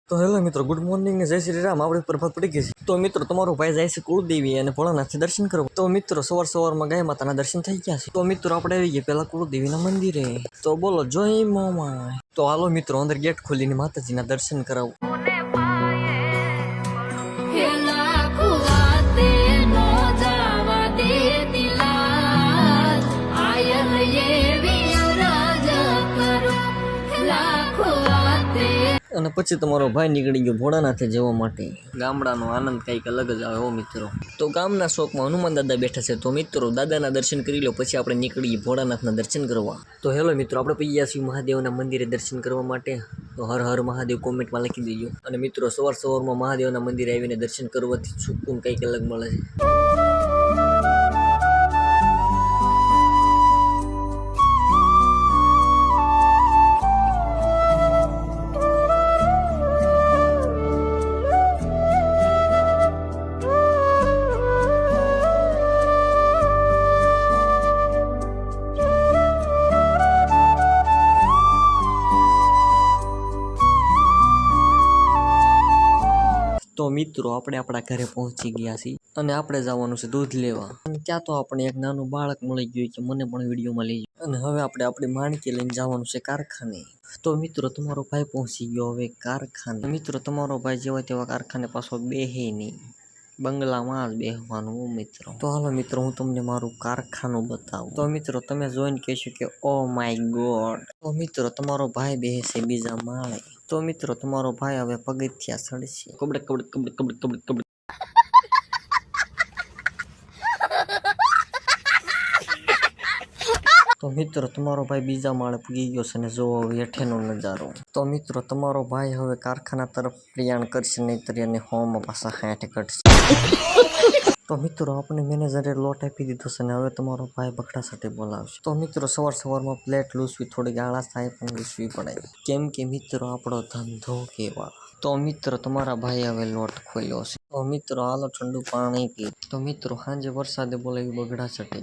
તો હેલો મિત્રો, good morning ને જય શ્રી રામ. આપણે પ્રભાત પડી ગઈ છે. તો મિત્રો, તમારો ભાઈ જાય છે કુળદેવી અને ભોળાનાથથી દર્શન કરવા. તો મિત્રો, સવારમાં ગાય માતાના દર્શન થઈ ગયા છે. તો મિત્રો, આપણે આવી ગયા પેલા કુળદેવીના મંદિરે. તો બોલો જય મોમાય. તો હાલો મિત્રો, અંદર ગેટ ખોલીને માતાજીના દર્શન કરાવો. અને પછી તમારો ભાઈ નીકળી ગયો ભોળાનાથે જવા માટે. ગામડાનો આનંદ કંઈક અલગ જ આવે હો મિત્રો. તો ગામના શોકમાં હનુમાન દાદા બેઠા છે. તો મિત્રો, દાદાના દર્શન કરી લો, પછી આપણે નીકળીએ ભોળાનાથના દર્શન કરવા. તો હેલો મિત્રો, આપણે પી ગયા છીએ મહાદેવના મંદિરે દર્શન કરવા માટે. તો હર હર મહાદેવ કોમેન્ટમાં લખી દેજો. અને મિત્રો, સવારમાં મહાદેવના મંદિરે આવીને દર્શન કરવાથી સુકૂન કંઈક અલગ મળે છે. તો મિત્રો, આપણે આપણા ઘરે પહોંચી ગયા છીએ અને આપણે જવાનું છે દૂધ લેવા. અને ત્યાં તો આપણે એક નાનું બાળક મળી ગયું કે મને પણ વિડીયોમાં લઈ ગયું. અને હવે આપણે આપણી માણકી લઈને જવાનું છે કારખાને. તો મિત્રો, તમારો ભાઈ પહોંચી ગયો હવે કારખાને. મિત્રો, તમારો ભાઈ જેવા તેવા કારખાને પાછો બેહે નહીં, બંગલામાં જ બેહવાનું મિત્રો. તો હાલો મિત્રો, હું તમને મારું કારખાનું બતાવું. તો મિત્રો, તમે જોઈને કહેશો કે ઓ માય ગોડ. તો મિત્રો, તમારો ભાઈ બેસે છે બીજા માળે. તો મિત્રો, તમારો ભાઈ હવે પગથિયા ચડશે. કબડક કબડક કબડક કબડક કબડક કબડક. તો મિત્રો, તમારો ભાઈ બીજા માળે પૂગી ગયો છે ને જોવો હેઠેનો નજારો. તો મિત્રો, તમારો ભાઈ હવે કારખાના તરફ પ્રયાણ કરશે, નહીંતર એને હોમાં પાછા હાથ ઘટશે. તો મિત્રો, આપણે મેનેજરે લોટ આપી દીધો છે ને હવે તમારો ભાઈ બકડા સાથે બોલાવશે. તો મિત્રો, સવારમાં પ્લેટ લૂસવી થોડી ગાળા થાય પણ લૂસવી પડે, કેમ કે મિત્રો આપણો ધંધો કેવા. તો મિત્રો, તમારા ભાઈ હવે લોટ ખોલ્યો છે. તો મિત્રો, હાલો ઠંડુ પાણી પી. તો મિત્રો, સાંજે વરસાદે બોલાવી બગડા સાથે.